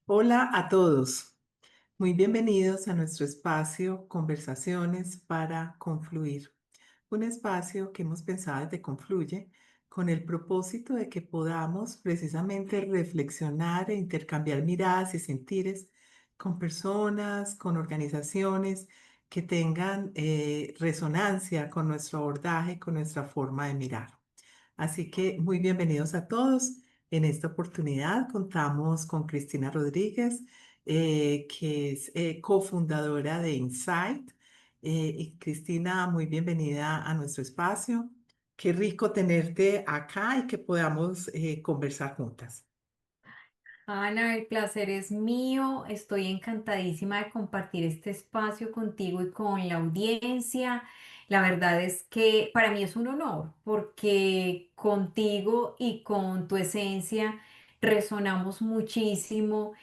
Hola a todos, muy bienvenidos a nuestro espacio Conversaciones para Confluir, un espacio que hemos pensado desde Confluye con el propósito de que podamos precisamente reflexionar e intercambiar miradas y sentires con personas, con organizaciones que tengan resonancia con nuestro abordaje, con nuestra forma de mirar. Así que muy bienvenidos a todos. En esta oportunidad contamos con Cristina Rodríguez, que es cofundadora de Insight. Y Cristina, muy bienvenida a nuestro espacio. Qué rico tenerte acá y que podamos conversar juntas. Ana, el placer es mío. Estoy encantadísima de compartir este espacio contigo y con la audiencia. La verdad es que para mí es un honor porque contigo y con tu esencia resonamos muchísimo,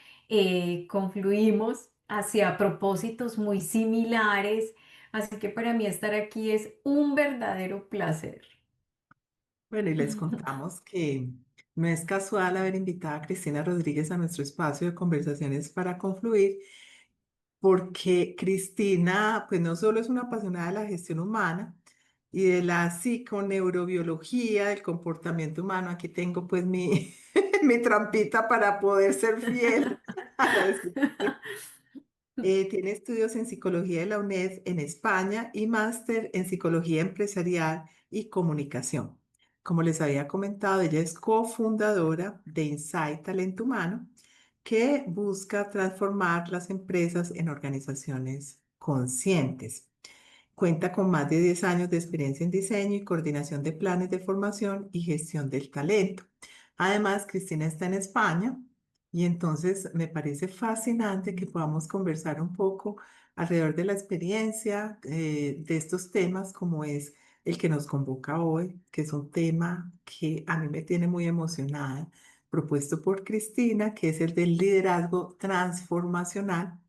confluimos hacia propósitos muy similares. Así que para mí estar aquí es un verdadero placer. Bueno, y les contamos que no es casual haber invitado a Cristina Rodríguez a nuestro espacio de conversaciones para confluir, porque Cristina, pues no solo es una apasionada de la gestión humana y de la psiconeurobiología, del comportamiento humano, aquí tengo pues mi, mi trampita para poder ser fiel a la descripción. Tiene estudios en psicología de la UNED en España y máster en psicología empresarial y comunicación. Como les había comentado, ella es cofundadora de Insight Talento Humano, que busca transformar las empresas en organizaciones conscientes. Cuenta con más de 10 años de experiencia en diseño y coordinación de planes de formación y gestión del talento. Además, Cristina está en España y entonces me parece fascinante que podamos conversar un poco alrededor de la experiencia de estos temas como es el que nos convoca hoy, que es un tema que a mí me tiene muy emocionada, propuesto por Cristina, que es el del liderazgo transformacional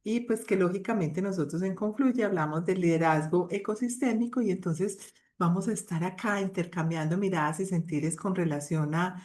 y pues que lógicamente nosotros en Confluye hablamos del liderazgo ecosistémico y entonces vamos a estar acá intercambiando miradas y sentires con relación a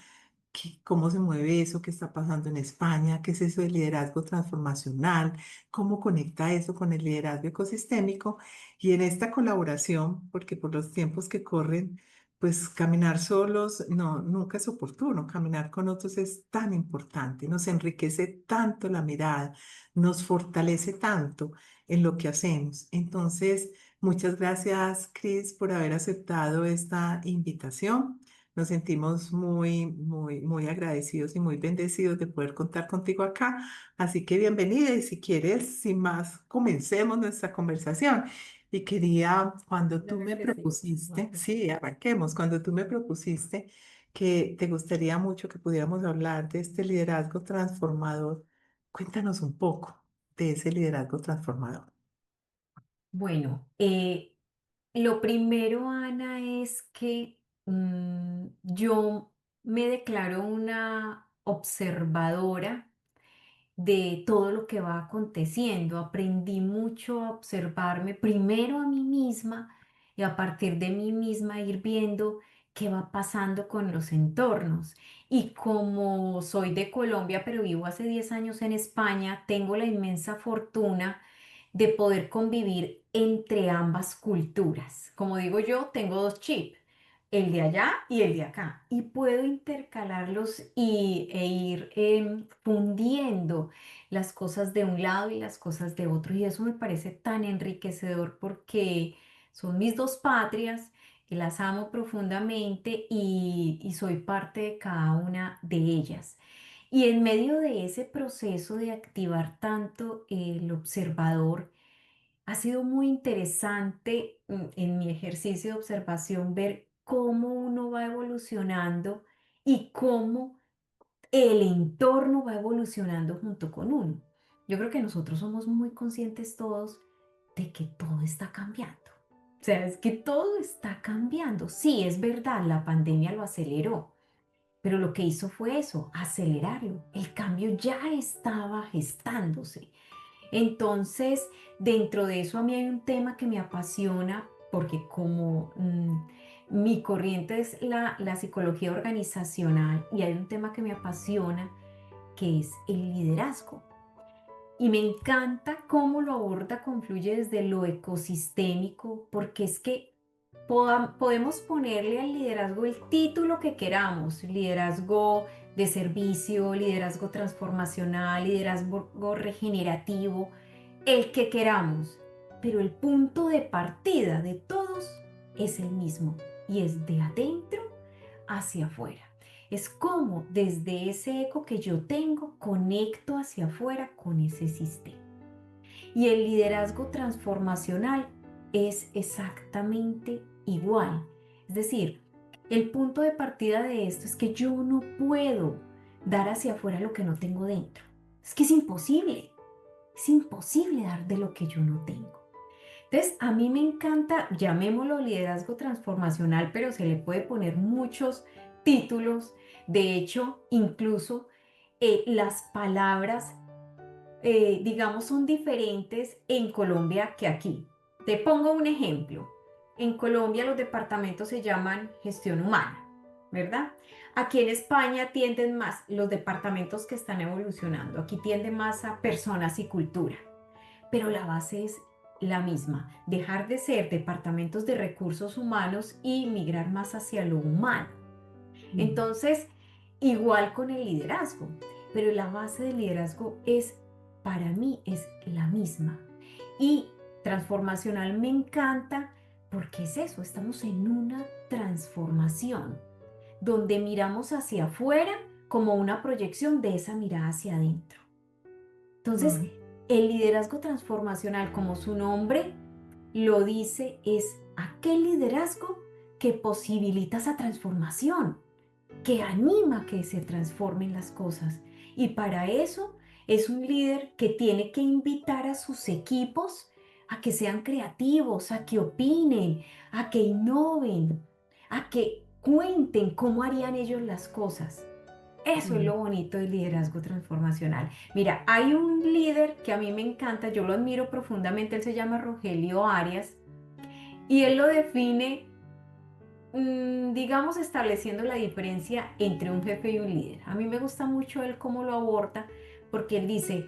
cómo se mueve eso, qué está pasando en España, qué es eso del liderazgo transformacional, cómo conecta eso con el liderazgo ecosistémico y en esta colaboración, porque por los tiempos que corren, pues caminar solos no, nunca es oportuno, caminar con otros es tan importante, nos enriquece tanto la mirada, nos fortalece tanto en lo que hacemos. Entonces, muchas gracias, Cris, por haber aceptado esta invitación. Nos sentimos muy, muy, muy agradecidos y muy bendecidos de poder contar contigo acá. Así que bienvenida y si quieres, sin más, comencemos nuestra conversación. Y quería, cuando tú Claro me que sí. propusiste, sí, arranquemos, cuando tú me propusiste que te gustaría mucho que pudiéramos hablar de este liderazgo transformador, cuéntanos un poco de ese liderazgo transformador. Bueno, lo primero, Ana, es que yo me declaro una observadora de todo lo que va aconteciendo. Aprendí mucho a observarme primero a mí misma y a partir de mí misma ir viendo qué va pasando con los entornos. Y como soy de Colombia, pero vivo hace 10 años en España, tengo la inmensa fortuna de poder convivir entre ambas culturas. Como digo yo, tengo dos chips, el de allá y el de acá, y puedo intercalarlos e ir fundiendo las cosas de un lado y las cosas de otro. Y eso me parece tan enriquecedor porque son mis dos patrias, que las amo profundamente y soy parte de cada una de ellas. Y en medio de ese proceso de activar tanto el observador, ha sido muy interesante en mi ejercicio de observación ver cómo uno va evolucionando y cómo el entorno va evolucionando junto con uno. Yo creo que nosotros somos muy conscientes todos de que todo está cambiando. O sea, es que todo está cambiando. Sí, es verdad, la pandemia lo aceleró, pero lo que hizo fue eso, acelerarlo. El cambio ya estaba gestándose. Entonces, dentro de eso a mí hay un tema que me apasiona porque como mi corriente es la psicología organizacional y hay un tema que me apasiona que es el liderazgo. Y me encanta cómo lo aborda, confluye desde lo ecosistémico, porque es que podemos ponerle al liderazgo el título que queramos, liderazgo de servicio, liderazgo transformacional, liderazgo regenerativo, el que queramos, pero el punto de partida de todos es el mismo y es de adentro hacia afuera. Es como desde ese eco que yo tengo conecto hacia afuera con ese sistema. Y el liderazgo transformacional es exactamente igual. Es decir, el punto de partida de esto es que yo no puedo dar hacia afuera lo que no tengo dentro. Es que es imposible. Es imposible dar de lo que yo no tengo. Entonces, a mí me encanta, llamémoslo liderazgo transformacional, pero se le puede poner muchos títulos. De hecho, incluso las palabras, digamos, son diferentes en Colombia que aquí. Te pongo un ejemplo. En Colombia los departamentos se llaman gestión humana, ¿verdad? Aquí en España tienden más los departamentos que están evolucionando. Aquí tienden más a personas y cultura, pero la base es la misma, dejar de ser departamentos de recursos humanos y migrar más hacia lo humano. Mm. Entonces, igual con el liderazgo, pero la base del liderazgo es, para mí, es la misma. Y transformacional me encanta porque es eso, estamos en una transformación donde miramos hacia afuera como una proyección de esa mirada hacia adentro. Entonces, Mm. el liderazgo transformacional, como su nombre lo dice, es aquel liderazgo que posibilita esa transformación, que anima a que se transformen las cosas. Y para eso es un líder que tiene que invitar a sus equipos a que sean creativos, a que opinen, a que innoven, a que cuenten cómo harían ellos las cosas. Eso es Mm. lo bonito del liderazgo transformacional. Mira, hay un líder que a mí me encanta, yo lo admiro profundamente, él se llama Rogelio Arias y él lo define, digamos, estableciendo la diferencia entre un jefe y un líder. A mí me gusta mucho él cómo lo aborda porque él dice,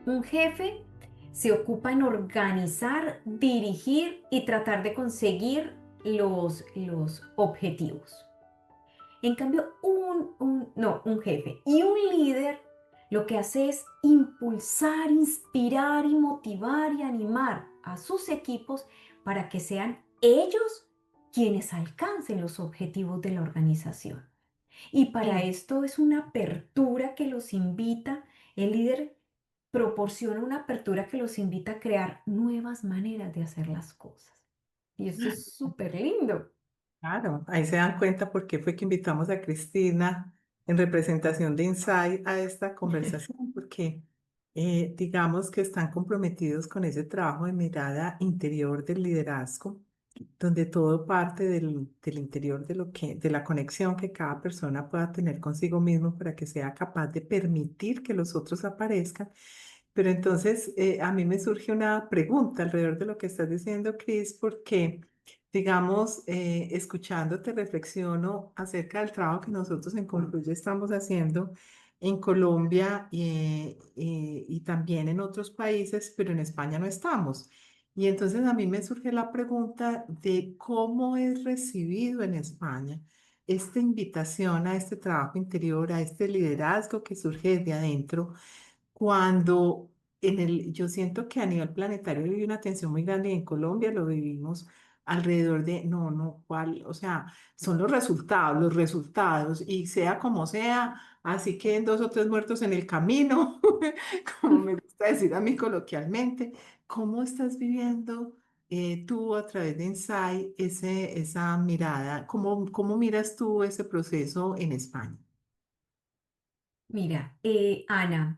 un jefe se ocupa en organizar, dirigir y tratar de conseguir los objetivos. En cambio, no, un jefe y un líder lo que hace es impulsar, inspirar y motivar y animar a sus equipos para que sean ellos quienes alcancen los objetivos de la organización. Y para Sí. esto es una apertura que los invita, el líder proporciona una apertura que los invita a crear nuevas maneras de hacer las cosas. Y esto es súper lindo. Claro, ahí se dan cuenta por qué fue que invitamos a Cristina en representación de Insight a esta conversación, porque digamos que están comprometidos con ese trabajo de mirada interior del liderazgo, donde todo parte del interior de de la conexión que cada persona pueda tener consigo mismo para que sea capaz de permitir que los otros aparezcan. Pero entonces a mí me surge una pregunta alrededor de lo que estás diciendo, Cris, porque, digamos, escuchándote reflexiono acerca del trabajo que nosotros en Concluye estamos haciendo en Colombia y también en otros países, pero en España no estamos. Y entonces a mí me surge la pregunta de cómo es recibido en España esta invitación a este trabajo interior, a este liderazgo que surge desde adentro cuando yo siento que a nivel planetario hay una tensión muy grande y en Colombia lo vivimos alrededor de, no, no, cuál, o sea, son los resultados, y sea como sea, así que en dos o tres muertos en el camino, como me gusta decir a mí coloquialmente, ¿cómo estás viviendo tú a través de Insight esa mirada? ¿Cómo miras tú ese proceso en España? Mira, Ana,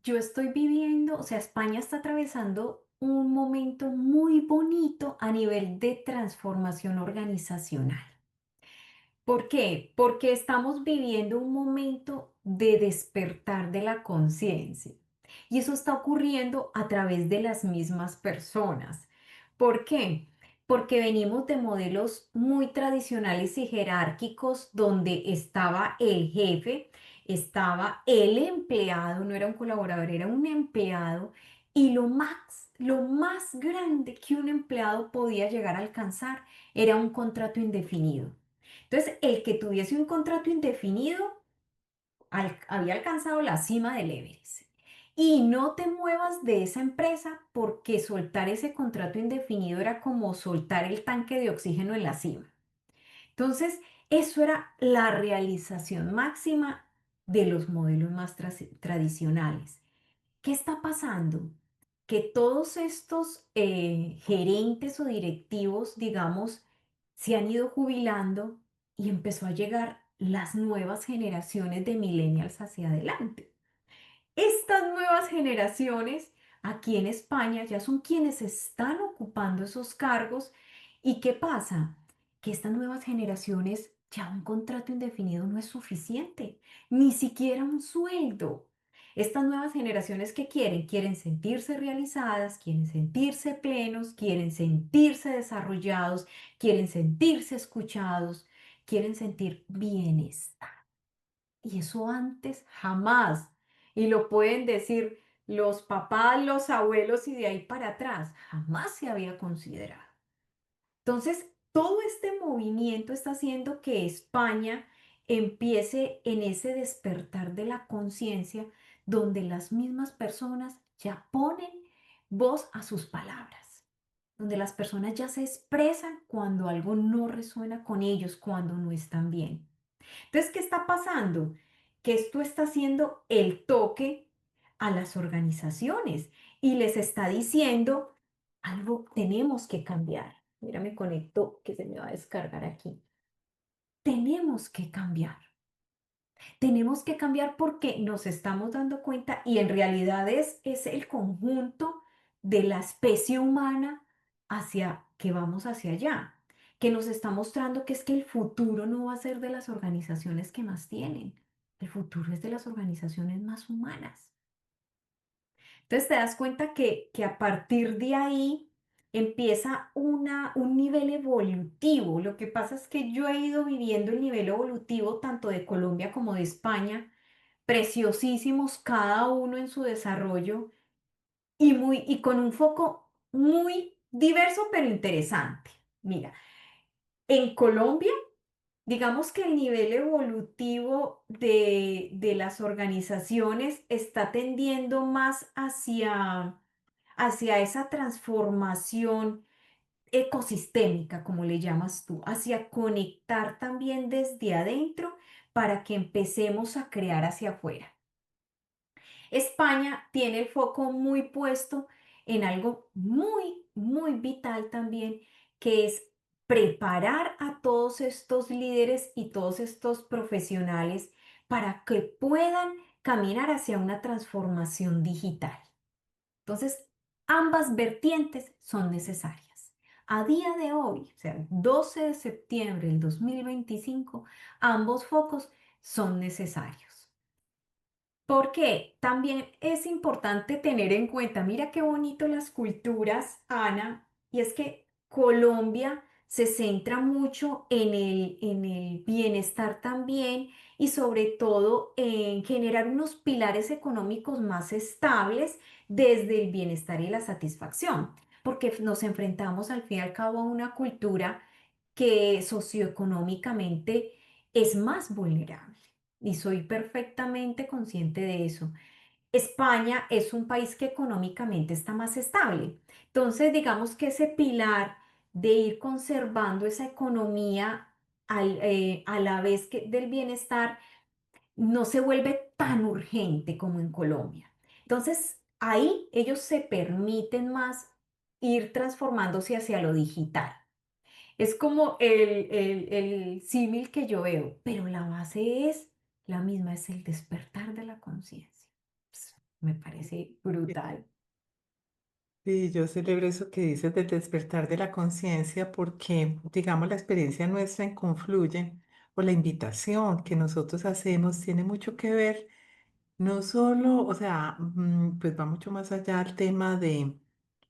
yo estoy viviendo, o sea, España está atravesando un momento muy bonito a nivel de transformación organizacional. ¿Por qué? Porque estamos viviendo un momento de despertar de la conciencia y eso está ocurriendo a través de las mismas personas. ¿Por qué? Porque venimos de modelos muy tradicionales y jerárquicos donde estaba el jefe, estaba el empleado, no era un colaborador, era un empleado, y lo más grande que un empleado podía llegar a alcanzar era un contrato indefinido. Entonces, el que tuviese un contrato indefinido había alcanzado la cima del Everest. Y no te muevas de esa empresa porque soltar ese contrato indefinido era como soltar el tanque de oxígeno en la cima. Entonces, eso era la realización máxima de los modelos más tradicionales. ¿Qué está pasando? Que todos estos gerentes o directivos, digamos, se han ido jubilando y empezó a llegar las nuevas generaciones de millennials hacia adelante. Estas nuevas generaciones aquí en España ya son quienes están ocupando esos cargos. ¿Y qué pasa? Que estas nuevas generaciones ya un contrato indefinido no es suficiente, ni siquiera un sueldo. Estas nuevas generaciones que quieren sentirse realizadas, quieren sentirse plenos, quieren sentirse desarrollados, quieren sentirse escuchados, quieren sentir bienestar. Y eso antes jamás. Y lo pueden decir los papás, los abuelos y de ahí para atrás. Jamás se había considerado. Entonces, todo este movimiento está haciendo que España empiece en ese despertar de la conciencia donde las mismas personas ya ponen voz a sus palabras, donde las personas ya se expresan cuando algo no resuena con ellos, cuando no están bien. Entonces, ¿qué está pasando? Que esto está haciendo el toque a las organizaciones y les está diciendo, algo tenemos que cambiar. Mira, me conecto que se me va a descargar aquí. Tenemos que cambiar. Tenemos que cambiar porque nos estamos dando cuenta y en realidad es el conjunto de la especie humana hacia que vamos hacia allá, que nos está mostrando que es que el futuro no va a ser de las organizaciones que más tienen, el futuro es de las organizaciones más humanas. Entonces te das cuenta que a partir de ahí empieza un nivel evolutivo. Lo que pasa es que yo he ido viviendo el nivel evolutivo tanto de Colombia como de España, preciosísimos cada uno en su desarrollo y con un foco muy diverso pero interesante. Mira, en Colombia, digamos que el nivel evolutivo de las organizaciones está tendiendo más hacia esa transformación ecosistémica, como le llamas tú, hacia conectar también desde adentro para que empecemos a crear hacia afuera. España tiene el foco muy puesto en algo muy, muy vital también, que es preparar a todos estos líderes y todos estos profesionales para que puedan caminar hacia una transformación digital. Entonces, ambas vertientes son necesarias. A día de hoy, o sea, 12 de septiembre del 2025, ambos focos son necesarios. Porque también es importante tener en cuenta, mira qué bonito las culturas, Ana, y es que Colombia se centra mucho en el bienestar también y sobre todo en generar unos pilares económicos más estables desde el bienestar y la satisfacción, porque nos enfrentamos al fin y al cabo a una cultura que socioeconómicamente es más vulnerable y soy perfectamente consciente de eso. España es un país que económicamente está más estable. Entonces, digamos que ese pilar de ir conservando esa economía a la vez que del bienestar no se vuelve tan urgente como en Colombia. Entonces, ahí ellos se permiten más ir transformándose hacia lo digital. Es como el símil que yo veo, pero la base es la misma, es el despertar de la conciencia. Me parece brutal. Y yo celebro eso que dices del despertar de la conciencia porque, digamos, la experiencia nuestra en Confluye o la invitación que nosotros hacemos tiene mucho que ver, no solo, o sea, pues va mucho más allá al tema de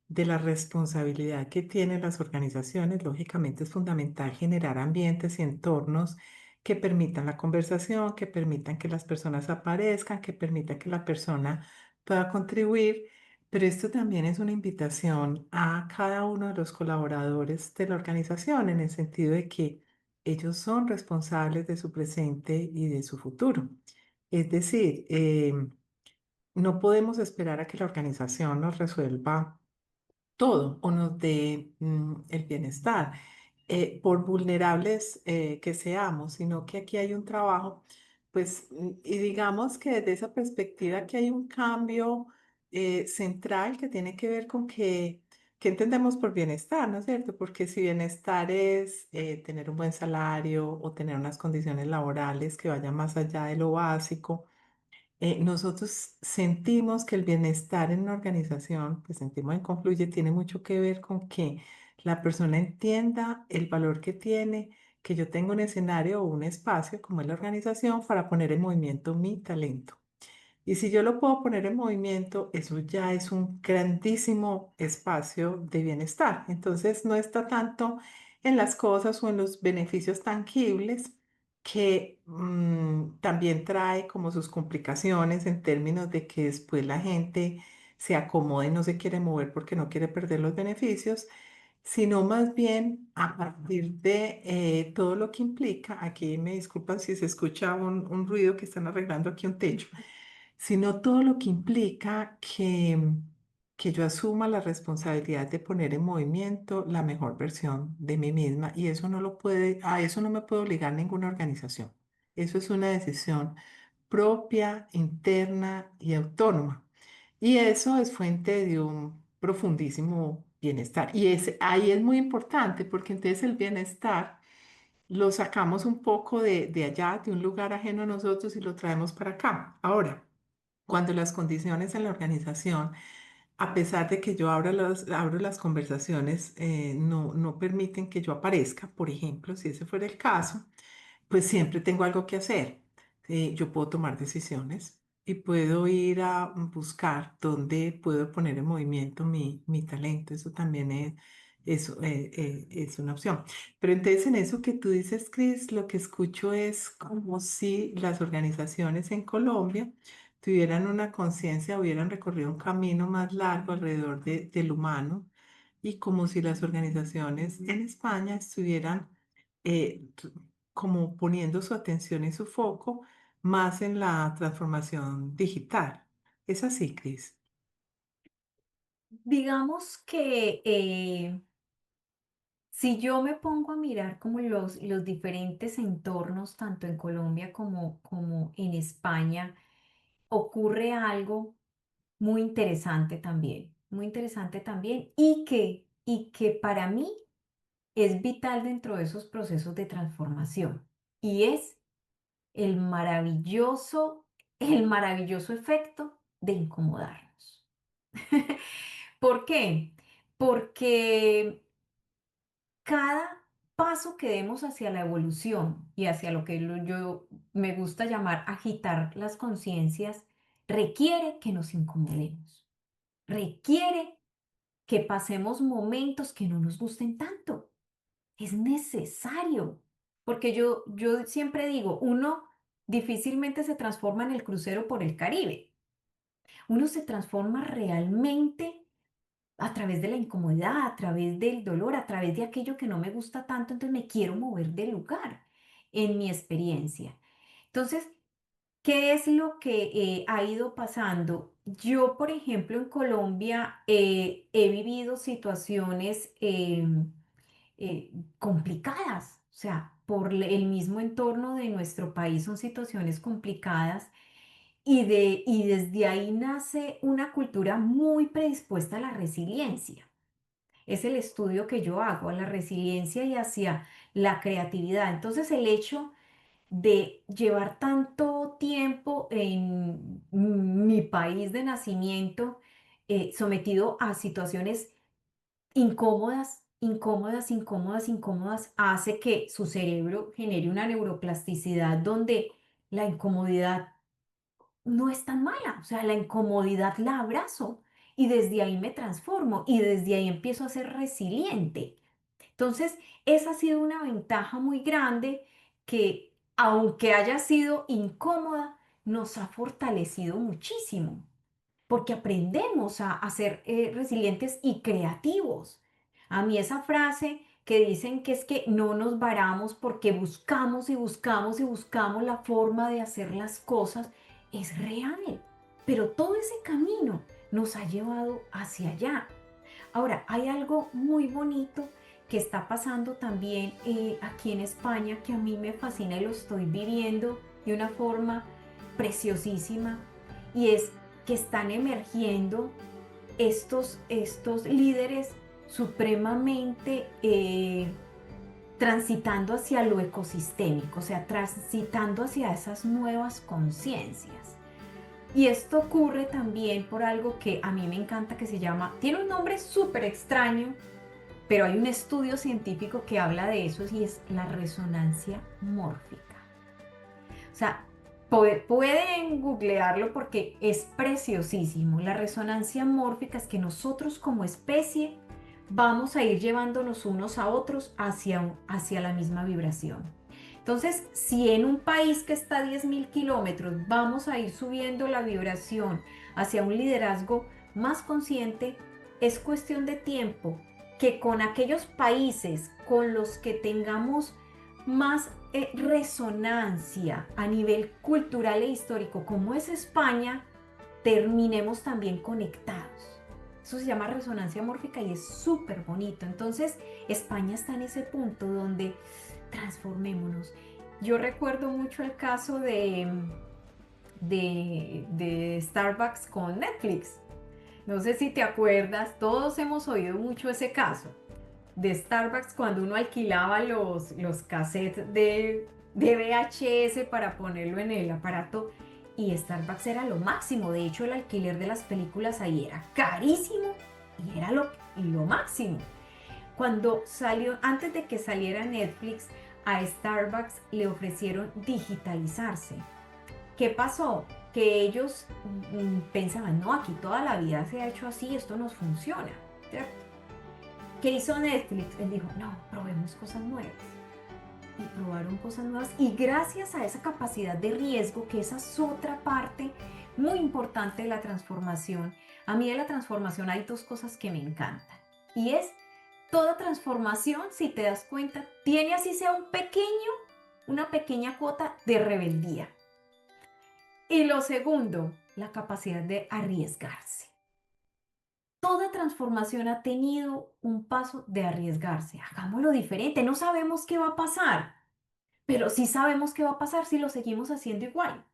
la responsabilidad que tienen las organizaciones. Lógicamente es fundamental generar ambientes y entornos que permitan la conversación, que permitan que las personas aparezcan, que permitan que la persona pueda contribuir. Pero esto también es una invitación a cada uno de los colaboradores de la organización, en el sentido de que ellos son responsables de su presente y de su futuro. Es decir, no podemos esperar a que la organización nos resuelva todo o nos dé el bienestar, por vulnerables que seamos, sino que aquí hay un trabajo, pues, y digamos que desde esa perspectiva que hay un cambio central que tiene que ver con que entendemos por bienestar, ¿no es cierto? Porque si bienestar es tener un buen salario o tener unas condiciones laborales que vayan más allá de lo básico, nosotros sentimos que el bienestar en una organización, pues sentimos en Confluye, tiene mucho que ver con que la persona entienda el valor que tiene, que yo tengo un escenario o un espacio como es la organización para poner en movimiento mi talento. Y si yo lo puedo poner en movimiento, eso ya es un grandísimo espacio de bienestar. Entonces, no está tanto en las cosas o en los beneficios tangibles, que también trae como sus complicaciones en términos de que después la gente se acomoda y no se quiere mover porque no quiere perder los beneficios, sino más bien a partir de todo lo que implica. Aquí me disculpan si se escucha un ruido, que están arreglando aquí un techo, sino todo lo que implica que yo asuma la responsabilidad de poner en movimiento la mejor versión de mí misma. Y eso no lo puede, a eso no me puede obligar ninguna organización. Eso es una decisión propia, interna y autónoma. Y eso es fuente de un profundísimo bienestar. Y ahí es muy importante, porque entonces el bienestar lo sacamos un poco de allá, de un lugar ajeno a nosotros, y lo traemos para acá. Ahora, cuando las condiciones en la organización, a pesar de que yo abro las conversaciones, no permiten que yo aparezca, por ejemplo, si ese fuera el caso, pues siempre tengo algo que hacer. Yo puedo tomar decisiones y puedo ir a buscar dónde puedo poner en movimiento mi talento. Eso también es una opción. Pero entonces en eso que tú dices, Chris, lo que escucho es como si las organizaciones en Colombia tuvieran una conciencia, hubieran recorrido un camino más largo alrededor del humano, y como si las organizaciones en España estuvieran como poniendo su atención y su foco más en la transformación digital. ¿Es así, Cris? Digamos que si yo me pongo a mirar como los diferentes entornos, tanto en Colombia como en España, ocurre algo muy interesante también, y que para mí es vital dentro de esos procesos de transformación, y es el el maravilloso efecto de incomodarnos. ¿Por qué? Porque cada paso que demos hacia la evolución y hacia lo que yo me gusta llamar agitar las conciencias, requiere que nos incomodemos, requiere que pasemos momentos que no nos gusten tanto. Es necesario, porque yo siempre digo, uno difícilmente se transforma en el crucero por el Caribe. Uno se transforma realmente a través de la incomodidad, a través del dolor, a través de aquello que no me gusta tanto, entonces me quiero mover de lugar, en mi experiencia. Entonces, ¿qué es lo que ha ido pasando? Yo, por ejemplo, en Colombia he vivido situaciones complicadas, o sea, por el mismo entorno de nuestro país son situaciones complicadas, y desde ahí nace una cultura muy predispuesta a la resiliencia. Es el estudio que yo hago, a la resiliencia y hacia la creatividad. Entonces, el hecho de llevar tanto tiempo en mi país de nacimiento, sometido a situaciones incómodas, incómodas, incómodas, incómodas, hace que su cerebro genere una neuroplasticidad donde la incomodidad no es tan mala. O sea, la incomodidad la abrazo y desde ahí me transformo y desde ahí empiezo a ser resiliente. Entonces, esa ha sido una ventaja muy grande, que aunque haya sido incómoda, nos ha fortalecido muchísimo, porque aprendemos a ser resilientes y creativos. A mí esa frase que dicen que es que no nos varamos porque buscamos y buscamos y buscamos la forma de hacer las cosas, es real, pero todo ese camino nos ha llevado hacia allá. Ahora, hay algo muy bonito que está pasando también aquí en España que a mí me fascina y lo estoy viviendo de una forma preciosísima y es que están emergiendo estos líderes supremamente transitando hacia lo ecosistémico, o sea, transitando hacia esas nuevas conciencias. Y esto ocurre también por algo que a mí me encanta que se llama, tiene un nombre súper extraño, pero hay un estudio científico que habla de eso y es la resonancia mórfica. O sea, pueden googlearlo porque es preciosísimo. La resonancia mórfica es que nosotros como especie vamos a ir llevándonos unos a otros hacia la misma vibración. Entonces, si en un país que está a 10.000 kilómetros vamos a ir subiendo la vibración hacia un liderazgo más consciente, es cuestión de tiempo que con aquellos países con los que tengamos más resonancia a nivel cultural e histórico, como es España, terminemos también conectados. Eso se llama resonancia mórfica y es súper bonito. Entonces, España está en ese punto donde transformémonos. Yo recuerdo mucho el caso de Starbucks con Netflix. No sé si te acuerdas, todos hemos oído mucho ese caso de Starbucks cuando uno alquilaba los cassettes de VHS para ponerlo en el aparato y Starbucks era lo máximo. De hecho, el alquiler de las películas ahí era carísimo y era lo máximo. Cuando salió, antes de que saliera Netflix, a Starbucks le ofrecieron digitalizarse. ¿Qué pasó? Que ellos pensaban, no, aquí toda la vida se ha hecho así, esto nos funciona, ¿cierto? ¿Qué hizo Netflix? Él dijo, no, probemos cosas nuevas. Y probaron cosas nuevas. Y gracias a esa capacidad de riesgo, que esa es otra parte muy importante de la transformación, a mí de la transformación hay dos cosas que me encantan. Y es toda transformación, si te das cuenta, tiene así sea una pequeña cuota de rebeldía. Y lo segundo, la capacidad de arriesgarse. Toda transformación ha tenido un paso de arriesgarse. Hagámoslo diferente. No sabemos qué va a pasar, pero sí sabemos qué va a pasar si lo seguimos haciendo igual.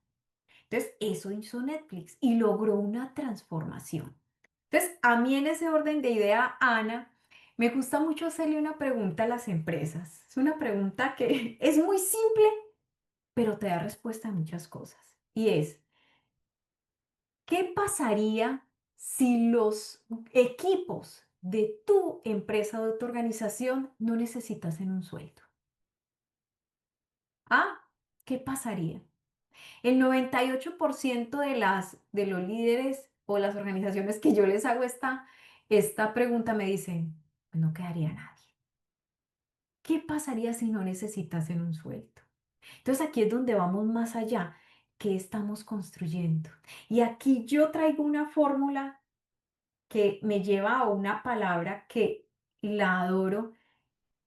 Entonces, eso hizo Netflix y logró una transformación. Entonces, a mí en ese orden de idea, Ana, me gusta mucho hacerle una pregunta a las empresas. Es una pregunta que es muy simple, pero te da respuesta a muchas cosas. Y es, ¿qué pasaría si los equipos de tu empresa o de tu organización no necesitasen un sueldo? ¿Ah? ¿Qué pasaría? El 98% de los líderes o las organizaciones que yo les hago esta pregunta me dicen, "Pues no quedaría nadie. ¿Qué pasaría si no necesitasen un sueldo?" Entonces aquí es donde vamos más allá. ¿Qué estamos construyendo? Y aquí yo traigo una fórmula que me lleva a una palabra que la adoro,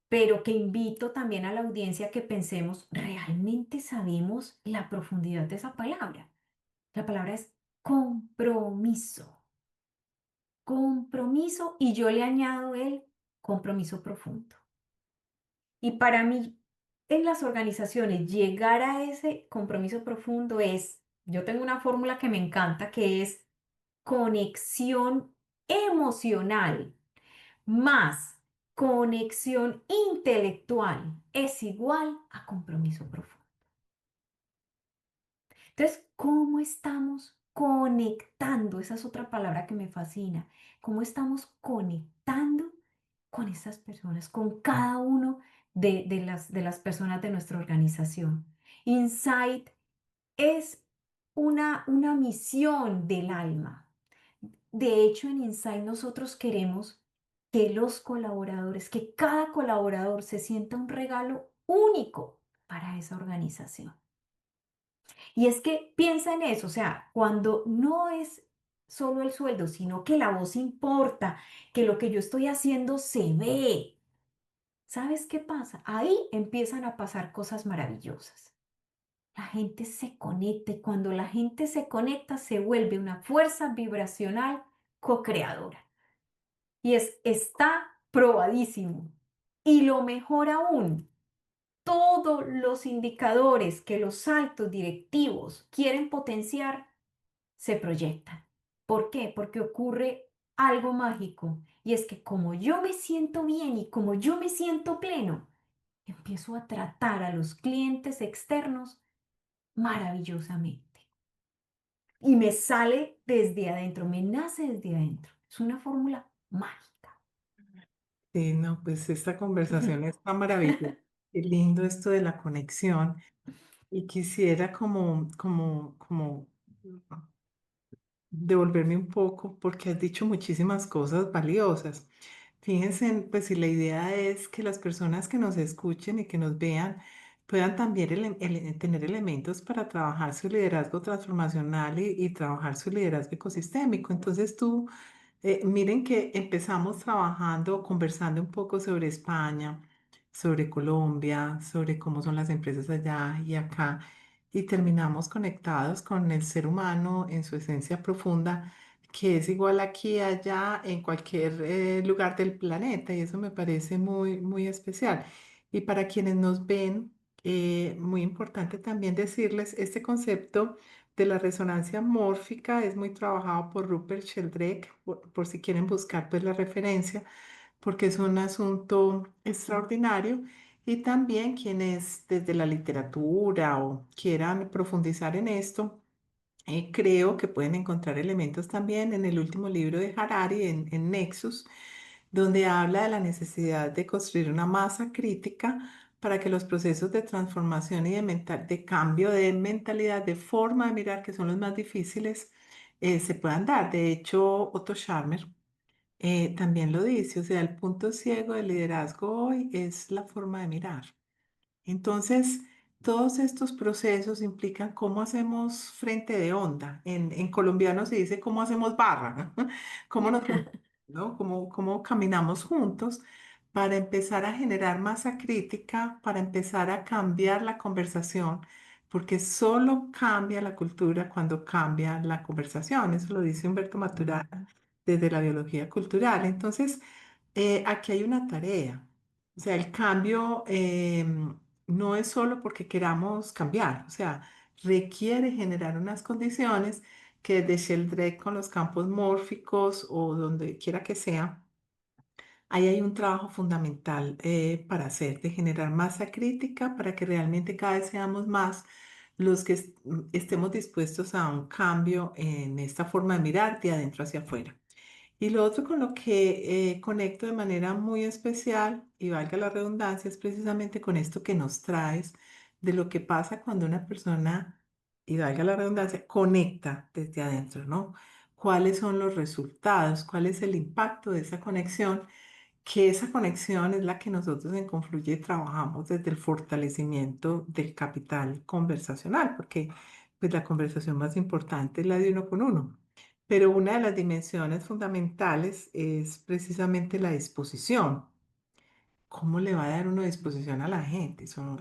pero que invito también a la audiencia a que pensemos, ¿realmente sabemos la profundidad de esa palabra? La palabra es compromiso. Compromiso y yo le añado el compromiso profundo. Y para mí, en las organizaciones, llegar a ese compromiso profundo es, yo tengo una fórmula que me encanta, que es conexión emocional más conexión intelectual es igual a compromiso profundo. Entonces, ¿cómo estamos conectando? Esa es otra palabra que me fascina. ¿Cómo estamos conectando con estas personas, con cada uno de las personas de nuestra organización? Insight es una misión del alma. De hecho, en Insight nosotros queremos que los colaboradores, que cada colaborador se sienta un regalo único. para esa organización. Y es que piensa en eso, o sea, cuando no es solo el sueldo, sino que la voz importa, que lo que yo estoy haciendo se ve. ¿Sabes qué pasa? Ahí empiezan a pasar cosas maravillosas. La gente se conecta y cuando la gente se conecta se vuelve una fuerza vibracional co-creadora. Y está probadísimo. Y lo mejor aún, todos los indicadores que los altos directivos quieren potenciar se proyectan. ¿Por qué? Porque ocurre algo mágico y es que como yo me siento bien y como yo me siento pleno, empiezo a tratar a los clientes externos maravillosamente. Y me sale desde adentro, me nace desde adentro. Es una fórmula mágica. Sí, no, pues esta conversación está maravillosa. Qué lindo esto de la conexión. Y quisiera como devolverme un poco porque has dicho muchísimas cosas valiosas. Fíjense, pues si la idea es que las personas que nos escuchen y que nos vean puedan también tener elementos para trabajar su liderazgo transformacional y trabajar su liderazgo ecosistémico. Entonces tú, miren que empezamos trabajando, conversando un poco sobre España, sobre Colombia, sobre cómo son las empresas allá y acá y terminamos conectados con el ser humano en su esencia profunda, que es igual aquí, allá, en cualquier lugar del planeta, y eso me parece muy, muy especial. Y para quienes nos ven, muy importante también decirles, este concepto de la resonancia mórfica es muy trabajado por Rupert Sheldrake, por si quieren buscar pues la referencia porque es un asunto extraordinario y también quienes desde la literatura o quieran profundizar en esto, creo que pueden encontrar elementos también en el último libro de Harari, en Nexus, donde habla de la necesidad de construir una masa crítica para que los procesos de transformación y de cambio de mentalidad, de forma de mirar, que son los más difíciles, se puedan dar. De hecho, Otto Scharmer también lo dice, o sea, el punto ciego del liderazgo hoy es la forma de mirar. Entonces, todos estos procesos implican cómo hacemos frente de onda. En colombiano se dice cómo hacemos barra, cómo nos juntamos, ¿no? Cómo caminamos juntos para empezar a generar masa crítica, para empezar a cambiar la conversación, porque solo cambia la cultura cuando cambia la conversación. Eso lo dice Humberto Maturana desde la biología cultural. Entonces, aquí hay una tarea. O sea, el cambio no es solo porque queramos cambiar, o sea, requiere generar unas condiciones que desde Sheldrake con los campos mórficos o donde quiera que sea, ahí hay un trabajo fundamental para hacer, de generar masa crítica para que realmente cada vez seamos más los que estemos dispuestos a un cambio en esta forma de mirar de adentro hacia afuera. Y lo otro con lo que conecto de manera muy especial, y valga la redundancia, es precisamente con esto que nos traes de lo que pasa cuando una persona, y valga la redundancia, conecta desde adentro, ¿no? ¿Cuáles son los resultados? ¿Cuál es el impacto de esa conexión? Que esa conexión es la que nosotros en Confluye trabajamos desde el fortalecimiento del capital conversacional, porque pues la conversación más importante es la de uno con uno. Pero una de las dimensiones fundamentales es precisamente la disposición. ¿Cómo le va a dar uno disposición a la gente? Eso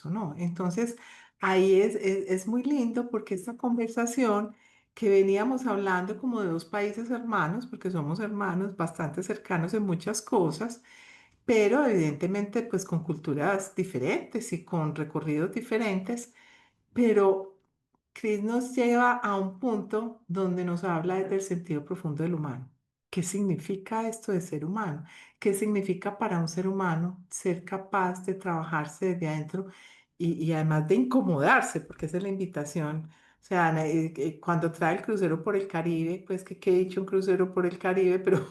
no. Entonces, ahí es muy lindo porque esta conversación que veníamos hablando como de dos países hermanos, porque somos hermanos bastante cercanos en muchas cosas, pero evidentemente pues con culturas diferentes y con recorridos diferentes, pero Chris nos lleva a un punto donde nos habla del sentido profundo del humano. ¿Qué significa esto de ser humano? ¿Qué significa para un ser humano ser capaz de trabajarse desde adentro y además de incomodarse? Porque esa es la invitación. O sea, cuando trae el crucero por el Caribe, pues que he dicho un crucero por el Caribe, pero,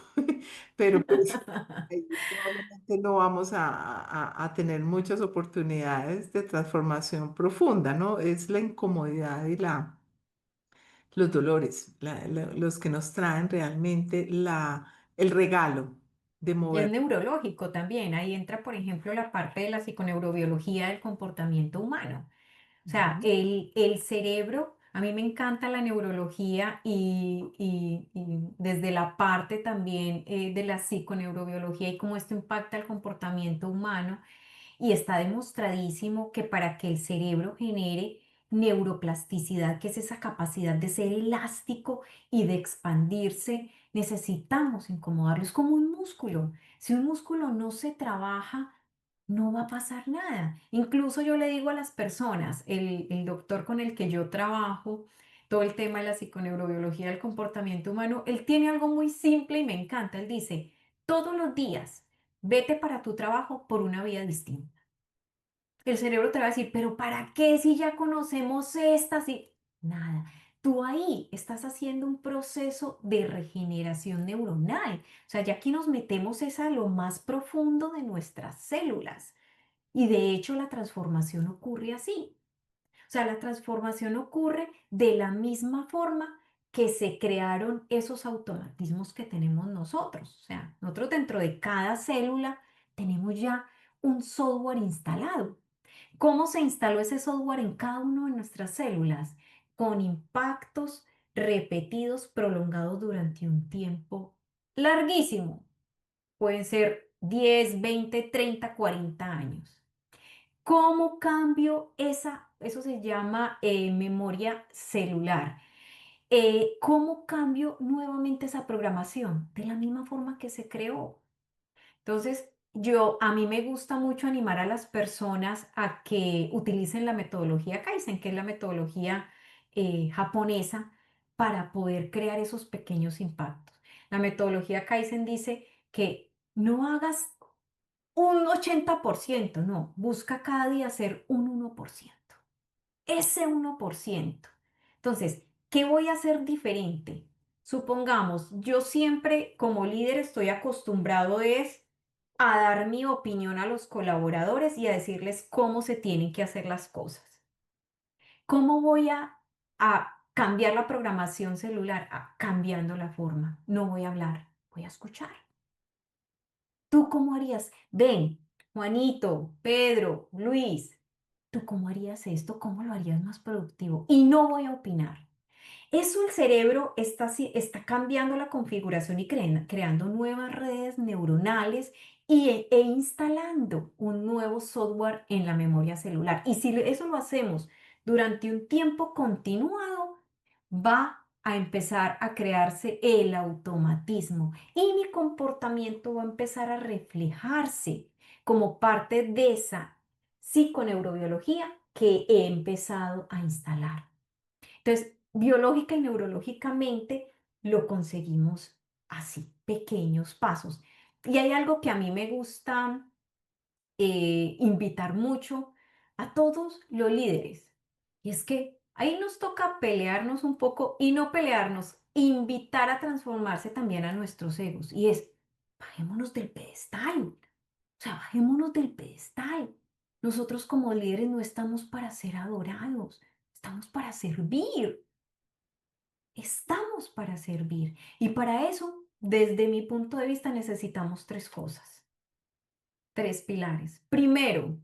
pero pues ahí probablemente no vamos a tener muchas oportunidades de transformación profunda, ¿no? Es la incomodidad y los dolores, los que nos traen realmente el regalo. de Y es mover. neurológico también. Ahí entra, por ejemplo, la parte de la psiconeurobiología del comportamiento humano. O sea, Ujú. el cerebro, a mí me encanta la neurología y desde la parte también de la psiconeurobiología y cómo esto impacta el comportamiento humano. Y está demostradísimo que para que el cerebro genere neuroplasticidad, que es esa capacidad de ser elástico y de expandirse, necesitamos incomodarlo. Es como un músculo. Si un músculo no se trabaja, no va a pasar nada. Incluso yo le digo a las personas, el doctor con el que yo trabajo, todo el tema de la psiconeurobiología del comportamiento humano, él tiene algo muy simple y me encanta. Él dice, todos los días, vete para tu trabajo por una vía distinta. El cerebro te va a decir, pero ¿para qué si ya conocemos esta? Si... Nada. Tú ahí estás haciendo un proceso de regeneración neuronal. O sea, ya aquí nos metemos es a lo más profundo de nuestras células. Y de hecho la transformación ocurre así. O sea, la transformación ocurre de la misma forma que se crearon esos automatismos que tenemos nosotros. O sea, nosotros dentro de cada célula tenemos ya un software instalado. ¿Cómo se instaló ese software en cada una de nuestras células? Con impactos repetidos, prolongados durante un tiempo larguísimo. Pueden ser 10, 20, 30, 40 años. ¿Cómo cambio esa? Eso se llama memoria celular. ¿Cómo cambio nuevamente esa programación? De la misma forma que se creó. Entonces, a mí me gusta mucho animar a las personas a que utilicen la metodología Kaizen, que es la metodología japonesa, para poder crear esos pequeños impactos. La metodología Kaizen dice que no hagas un 80%, no, busca cada día hacer un 1%. Ese 1%. Entonces, ¿qué voy a hacer diferente? Supongamos, yo siempre como líder estoy acostumbrado es a dar mi opinión a los colaboradores y a decirles cómo se tienen que hacer las cosas. ¿Cómo voy a cambiar la programación celular? Cambiando la forma. No voy a hablar, voy a escuchar. ¿Tú cómo harías? Ven, Juanito, Pedro, Luis, ¿tú cómo harías esto? ¿Cómo lo harías más productivo? Y no voy a opinar. Eso el cerebro está cambiando la configuración y creando nuevas redes neuronales e instalando un nuevo software en la memoria celular. Y si eso lo hacemos durante un tiempo continuado, va a empezar a crearse el automatismo y mi comportamiento va a empezar a reflejarse como parte de esa psiconeurobiología que he empezado a instalar. Entonces, biológica y neurológicamente lo conseguimos así, pequeños pasos. Y hay algo que a mí me gusta invitar mucho a todos los líderes. Y es que ahí nos toca pelearnos un poco y no pelearnos, invitar a transformarse también a nuestros egos. Y es, bajémonos del pedestal. O sea, bajémonos del pedestal. Nosotros como líderes no estamos para ser adorados, estamos para servir. Estamos para servir. Y para eso, desde mi punto de vista, necesitamos tres cosas, tres pilares. Primero,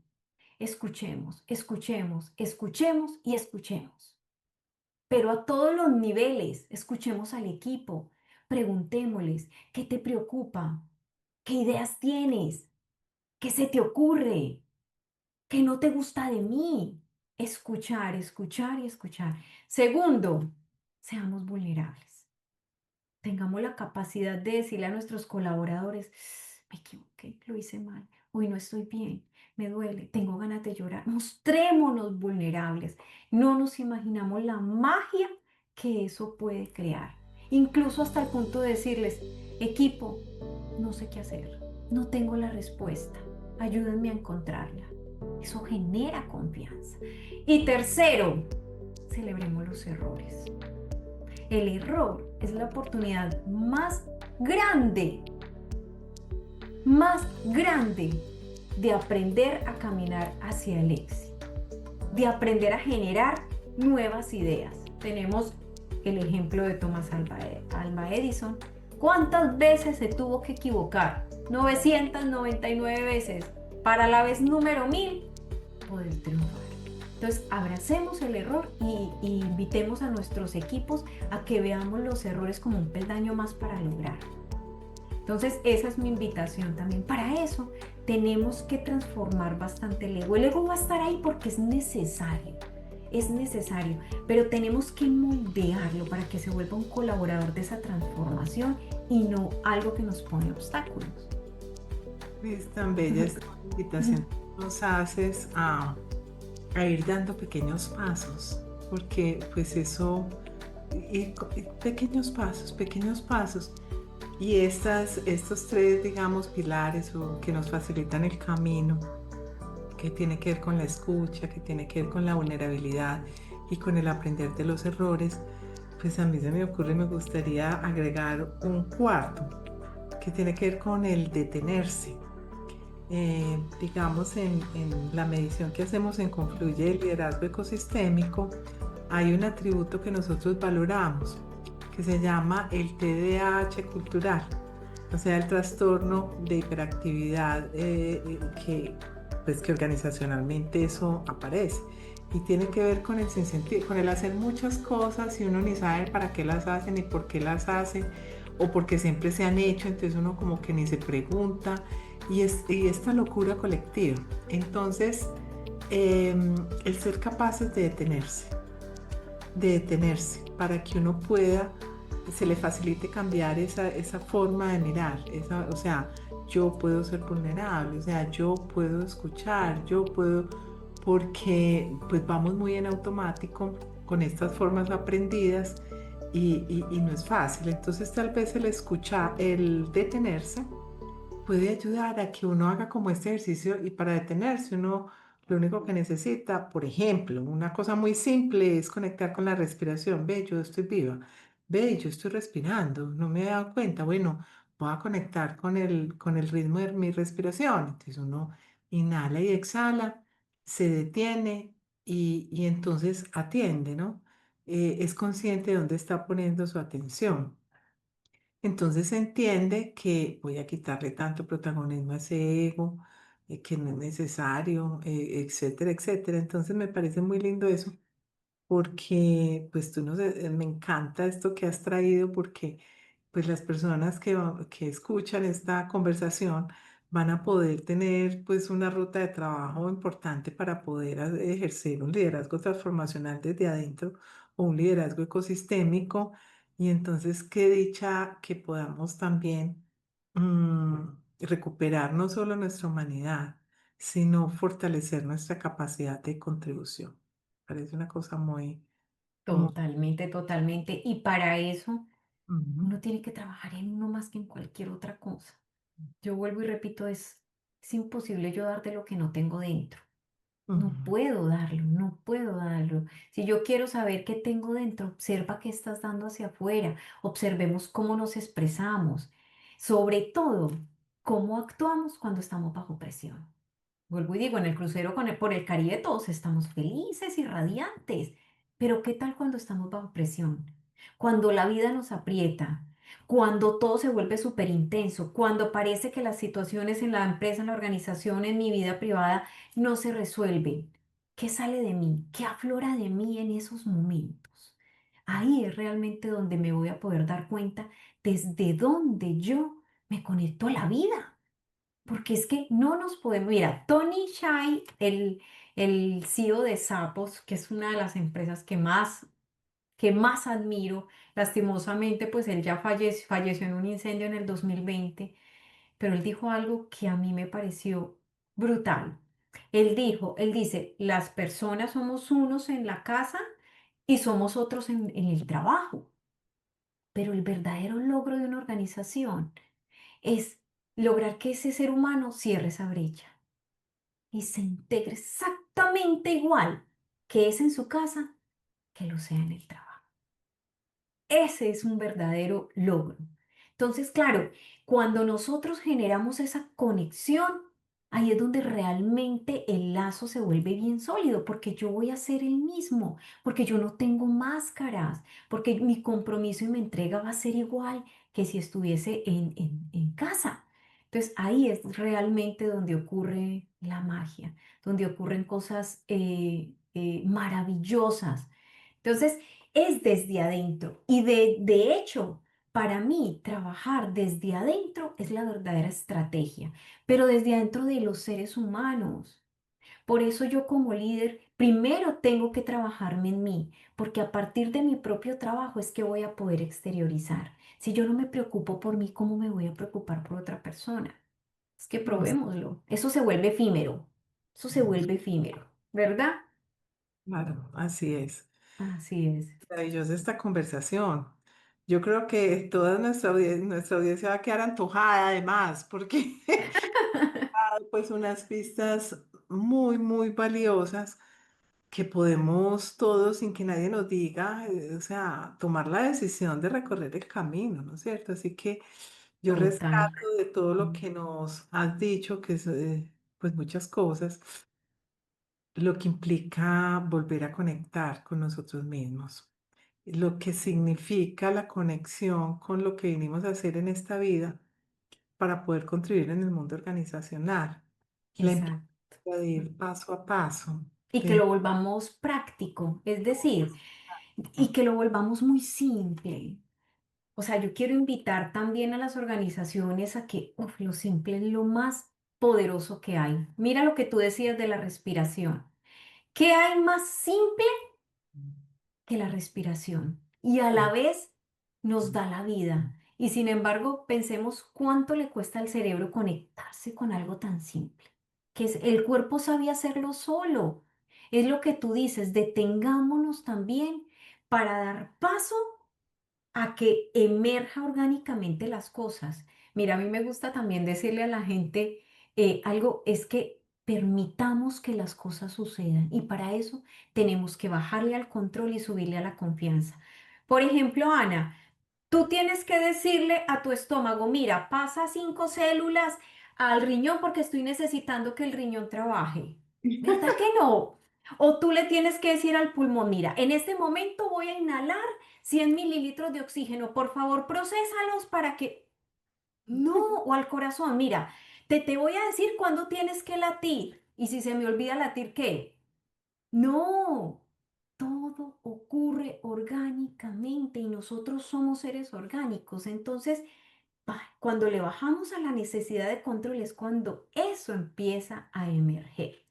escuchemos, escuchemos, escuchemos y escuchemos. Pero a todos los niveles, escuchemos al equipo, preguntémosles, ¿qué te preocupa? ¿Qué ideas tienes? ¿Qué se te ocurre? ¿Qué no te gusta de mí? Escuchar, escuchar y escuchar. Segundo, seamos vulnerables. Tengamos la capacidad de decirle a nuestros colaboradores, me equivoqué, lo hice mal, hoy no estoy bien, me duele, tengo ganas de llorar. Mostrémonos vulnerables. No nos imaginamos la magia que eso puede crear. Incluso hasta el punto de decirles, equipo, no sé qué hacer, no tengo la respuesta, ayúdenme a encontrarla. Eso genera confianza. Y tercero, celebremos los errores. El error es la oportunidad más grande de aprender a caminar hacia el éxito, de aprender a generar nuevas ideas. Tenemos el ejemplo de Thomas Alva Edison. ¿Cuántas veces se tuvo que equivocar 999 veces para la vez número 1000 poder triunfar. Entonces, abracemos el error y invitemos a nuestros equipos a que veamos los errores como un peldaño más para lograr. Entonces, esa es mi invitación también. Para eso, tenemos que transformar bastante el ego. El ego va a estar ahí porque es necesario, pero tenemos que moldearlo para que se vuelva un colaborador de esa transformación y no algo que nos pone obstáculos. Es tan bella esta invitación que nos haces a ir dando pequeños pasos, porque pues eso, y pequeños pasos. Y estos tres, digamos, pilares o que nos facilitan el camino, que tiene que ver con la escucha, que tiene que ver con la vulnerabilidad y con el aprender de los errores, pues a mí se me ocurre, me gustaría agregar un cuarto, que tiene que ver con el detenerse. Digamos, en la medición que hacemos en Confluye el liderazgo ecosistémico, hay un atributo que nosotros valoramos, que se llama el TDAH cultural, o sea, el trastorno de hiperactividad pues, que organizacionalmente eso aparece. Y tiene que ver con el sinsentido, con el hacer muchas cosas y uno ni sabe para qué las hace ni por qué las hace o porque siempre se han hecho, entonces uno como que ni se pregunta y esta locura colectiva. Entonces, el ser capaces de detenerse para que uno pueda, se le facilite cambiar esa forma de mirar, o sea, yo puedo ser vulnerable, o sea, yo puedo escuchar, yo puedo, porque pues vamos muy en automático con estas formas aprendidas y no es fácil. Entonces tal vez el escuchar, el detenerse, puede ayudar a que uno haga como este ejercicio y para detenerse uno lo único que necesita, por ejemplo, una cosa muy simple es conectar con la respiración. Ve, yo estoy viva. Ve, yo estoy respirando. No me he dado cuenta. Bueno, voy a conectar con el ritmo de mi respiración. Entonces uno inhala y exhala, se detiene y entonces atiende, ¿no? Es consciente de dónde está poniendo su atención. Entonces se entiende que voy a quitarle tanto protagonismo a ese ego, que no es necesario, etcétera, etcétera. Entonces me parece muy lindo eso, porque pues tú no sé, me encanta esto que has traído, porque pues las personas que escuchan esta conversación van a poder tener pues una ruta de trabajo importante para poder ejercer un liderazgo transformacional desde adentro o un liderazgo ecosistémico. Y entonces qué dicha que podamos también recuperar no solo nuestra humanidad, sino fortalecer nuestra capacidad de contribución. Parece una cosa muy, Totalmente, totalmente. Y para eso ujú, uno tiene que trabajar en uno más que en cualquier otra cosa. Yo vuelvo y repito, es imposible yo darte lo que no tengo dentro. No ujú. puedo darlo, no puedo darlo. Si yo quiero saber qué tengo dentro, observa qué estás dando hacia afuera. Observemos cómo nos expresamos. Sobre todo, cómo actuamos cuando estamos bajo presión. Vuelvo y digo, en el crucero por el Caribe todos estamos felices y radiantes, pero ¿qué tal cuando estamos bajo presión? Cuando la vida nos aprieta, cuando todo se vuelve súper intenso, cuando parece que las situaciones en la empresa, en la organización, en mi vida privada no se resuelven. ¿Qué sale de mí? ¿Qué aflora de mí en esos momentos? Ahí es realmente donde me voy a poder dar cuenta desde dónde yo me conecto a la vida. Porque es que no nos podemos. Mira, Tony Shai, el CEO de Zappos, que es una de las empresas que más admiro, lastimosamente, pues él ya falleció en un incendio en el 2020, pero él dijo algo que a mí me pareció brutal. Él dice, las personas somos unos en la casa y somos otros en el trabajo, pero el verdadero logro de una organización es lograr que ese ser humano cierre esa brecha y se integre exactamente igual que es en su casa, que lo sea en el trabajo. Ese es un verdadero logro. Entonces, claro, cuando nosotros generamos esa conexión, ahí es donde realmente el lazo se vuelve bien sólido, porque yo voy a ser el mismo, porque yo no tengo máscaras, porque mi compromiso y mi entrega va a ser igual que si estuviese en casa. Entonces ahí es realmente donde ocurre la magia, donde ocurren cosas maravillosas. Entonces es desde adentro. Y de hecho, para mí, trabajar desde adentro es la verdadera estrategia, pero desde adentro de los seres humanos. Por eso yo como líder primero tengo que trabajarme en mí, porque a partir de mi propio trabajo es que voy a poder exteriorizar. Si yo no me preocupo por mí, ¿cómo me voy a preocupar por otra persona? Es que Así probémoslo. Eso se vuelve efímero. Eso se vuelve efímero, ¿verdad? claro, así es. Así es. Maravillosa esta conversación. Yo creo que toda nuestra audiencia va a quedar antojada además, porque ha dado pues unas pistas muy, muy valiosas que podemos todos, sin que nadie nos diga, o sea, tomar la decisión de recorrer el camino, ¿no es cierto? Así que yo Total. rescato de todo lo que nos has dicho, que es pues muchas cosas, lo que implica volver a conectar con nosotros mismos, lo que significa la conexión con lo que vinimos a hacer en esta vida para poder contribuir en el mundo organizacional, la importancia Exacto. de ir paso a paso. Y que de- lo volvamos práctico, es decir, y que lo volvamos muy simple. O sea, yo quiero invitar también a las organizaciones a que uf, lo simple es lo más poderoso que hay. Mira lo que tú decías de la respiración. ¿Qué hay más simple que la respiración? Y a la vez nos da la vida. Y sin embargo, pensemos cuánto le cuesta al cerebro conectarse con algo tan simple, que es el cuerpo sabe hacerlo solo. Es lo que tú dices, detengámonos también para dar paso a que emerja orgánicamente las cosas. Mira, a mí me gusta también decirle a la gente algo, es que permitamos que las cosas sucedan y para eso tenemos que bajarle al control y subirle a la confianza. Por ejemplo, Ana, tú tienes que decirle a tu estómago, mira, pasa 5 células al riñón porque estoy necesitando que el riñón trabaje. ¿Verdad que no? O tú le tienes que decir al pulmón, mira, en este momento voy a inhalar 100 mililitros de oxígeno, por favor, procesalos para que... No, o al corazón, mira, te voy a decir cuándo tienes que latir. Y si se me olvida latir, ¿qué? No, todo ocurre orgánicamente y nosotros somos seres orgánicos. Entonces, cuando le bajamos a la necesidad de control es cuando eso empieza a emerger.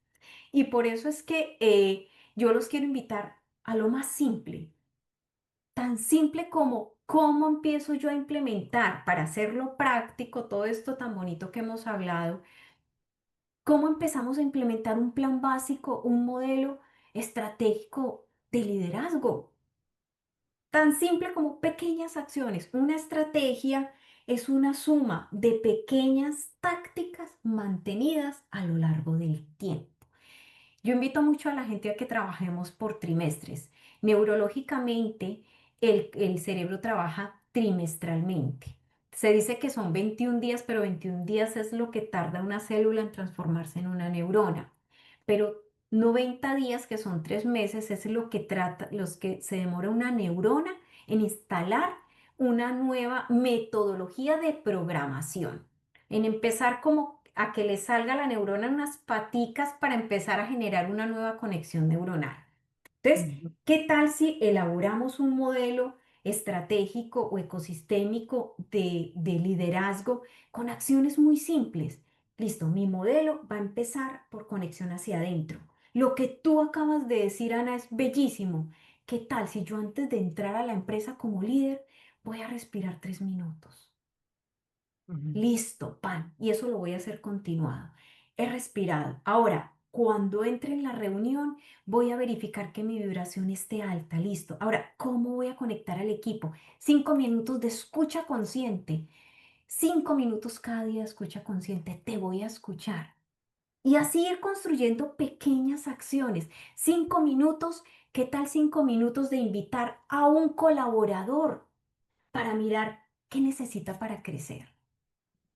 Y por eso es que yo los quiero invitar a lo más simple, tan simple como cómo empiezo yo a implementar para hacerlo práctico todo esto tan bonito que hemos hablado, cómo empezamos a implementar un plan básico, un modelo estratégico de liderazgo. Tan simple como pequeñas acciones. Una estrategia es una suma de pequeñas tácticas mantenidas a lo largo del tiempo. Yo invito mucho a la gente a que trabajemos por trimestres. Neurológicamente, el cerebro trabaja trimestralmente. Se dice que son 21 días, pero 21 días es lo que tarda una célula en transformarse en una neurona. Pero 90 días, que son 3 meses, es lo que trata, los que se demora una neurona en instalar una nueva metodología de programación, en empezar como a que le salga a la neurona unas paticas para empezar a generar una nueva conexión neuronal. Entonces, Ujú, ¿qué tal si elaboramos un modelo estratégico o ecosistémico de liderazgo con acciones muy simples? Listo, mi modelo va a empezar por conexión hacia adentro. Lo que tú acabas de decir, Ana, es bellísimo. ¿Qué tal si yo antes de entrar a la empresa como líder voy a respirar 3 minutos? ujú, Listo, pan. Y eso lo voy a hacer continuado. He respirado. Ahora, cuando entre en la reunión, voy a verificar que mi vibración esté alta. Listo. Ahora, ¿cómo voy a conectar al equipo? 5 minutos de escucha consciente. 5 minutos cada día de escucha consciente. Te voy a escuchar. Y así ir construyendo pequeñas acciones. 5 minutos. ¿Qué tal 5 minutos de invitar a un colaborador para mirar qué necesita para crecer?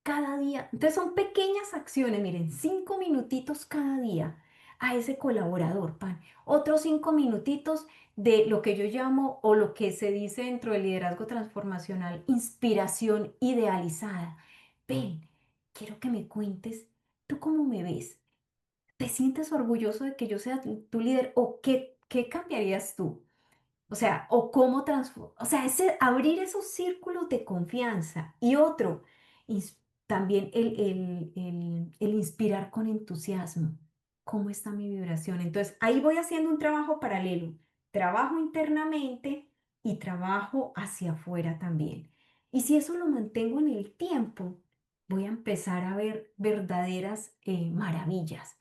Cada día. Entonces son pequeñas acciones, miren, 5 minutitos cada día a ese colaborador, pan. Otros 5 minutitos de lo que yo llamo o lo que se dice dentro del liderazgo transformacional, inspiración idealizada. Ven, quiero que me cuentes, ¿tú cómo me ves? ¿Te sientes orgulloso de que yo sea tu líder o qué cambiarías tú? O sea, o cómo transformar, o sea, ese, abrir esos círculos de confianza. Y otro, ins- también el inspirar con entusiasmo. ¿Cómo está mi vibración? Entonces, ahí voy haciendo un trabajo paralelo. Trabajo internamente y trabajo hacia afuera también. Y si eso lo mantengo en el tiempo, voy a empezar a ver verdaderas maravillas.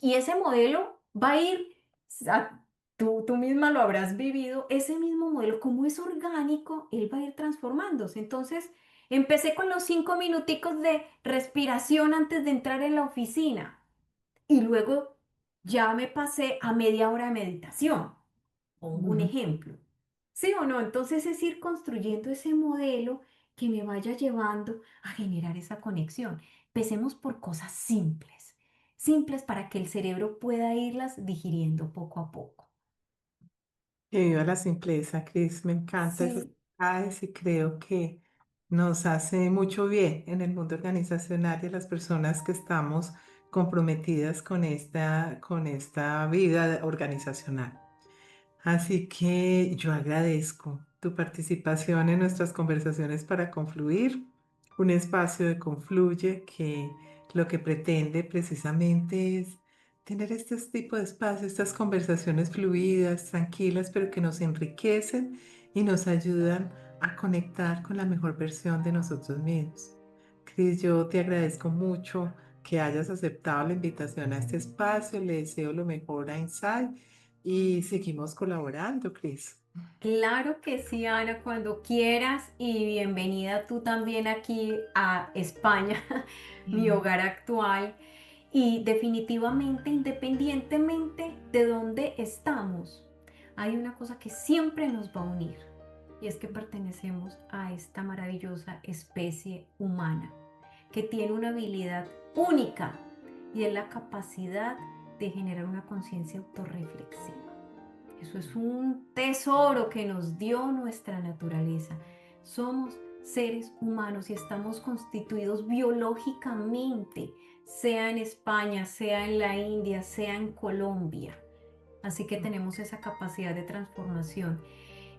Y ese modelo va a ir, tú misma lo habrás vivido, ese mismo modelo, como es orgánico, él va a ir transformándose. Entonces, empecé con los 5 minuticos de respiración antes de entrar en la oficina y luego ya me pasé a media hora de meditación. Pongo un Ujú. ejemplo. ¿Sí o no? Entonces es ir construyendo ese modelo que me vaya llevando a generar esa conexión. Empecemos por cosas simples, simples para que el cerebro pueda irlas digiriendo poco a poco. Que viva la simpleza, Cris. Me encanta esos Sí, mensajes y creo que nos hace mucho bien en el mundo organizacional y a las personas que estamos comprometidas con esta vida organizacional. Así que yo agradezco tu participación en nuestras conversaciones para Confluir, un espacio de Confluye que lo que pretende precisamente es tener este tipo de espacio, estas conversaciones fluidas, tranquilas, pero que nos enriquecen y nos ayudan a conectar con la mejor versión de nosotros mismos. Cris, yo te agradezco mucho que hayas aceptado la invitación a este espacio. Le deseo lo mejor a Insight y seguimos colaborando, Cris. claro que sí, Ana, cuando quieras y bienvenida tú también aquí a España, mi Mm. hogar actual. Y definitivamente, independientemente de dónde estamos, hay una cosa que siempre nos va a unir y es que pertenecemos a esta maravillosa especie humana que tiene una habilidad única y es la capacidad de generar una conciencia autorreflexiva. Eso es un tesoro que nos dio nuestra naturaleza. Somos seres humanos y estamos constituidos biológicamente, sea en España, sea en la India, sea en Colombia. Así que tenemos esa capacidad de transformación.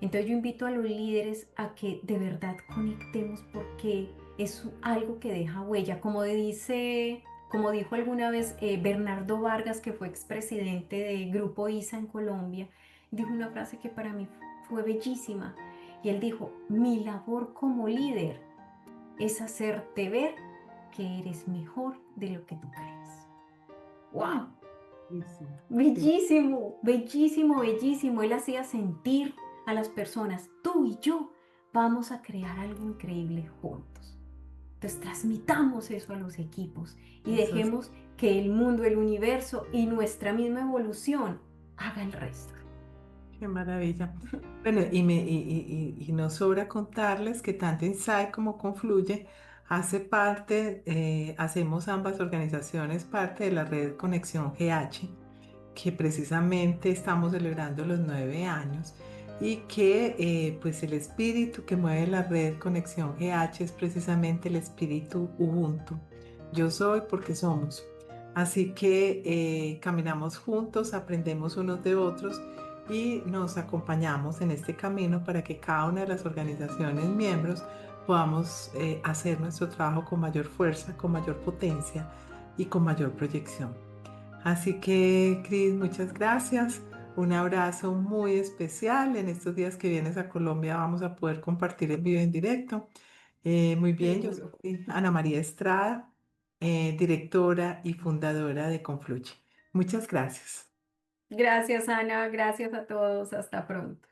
Entonces yo invito a los líderes a que de verdad conectemos porque es algo que deja huella. Como dijo alguna vez Bernardo Vargas, que fue expresidente del Grupo ISA en Colombia, dijo una frase que para mí fue bellísima. Y él dijo, mi labor como líder es hacerte ver que eres mejor de lo que tú crees. Mm. ¡Wow! Buenísimo. Sí, Bellísimo, bellísimo, bellísimo. Él hacía sentir a las personas, tú y yo vamos a crear algo increíble juntos. Entonces transmitamos eso a los equipos y eso es, dejemos que el mundo, el universo y nuestra misma evolución haga el resto. qué maravilla. Bueno, y nos sobra contarles que tanto Insight como Confluye hace parte, hacemos ambas organizaciones parte de la red Conexión GH, que precisamente estamos celebrando los 9 años y que pues el espíritu que mueve la red Conexión GH es precisamente el espíritu Ubuntu. Yo soy porque somos. Así que caminamos juntos, aprendemos unos de otros y nos acompañamos en este camino para que cada una de las organizaciones miembros podamos hacer nuestro trabajo con mayor fuerza, con mayor potencia y con mayor proyección. Así que, Cris, muchas gracias. Un abrazo muy especial. En estos días que vienes a Colombia vamos a poder compartir en vivo en directo. Muy bien, yo Seguro. soy Ana María Estrada, directora y fundadora de Confluye. Muchas gracias. Gracias, Ana. Gracias a todos. Hasta pronto.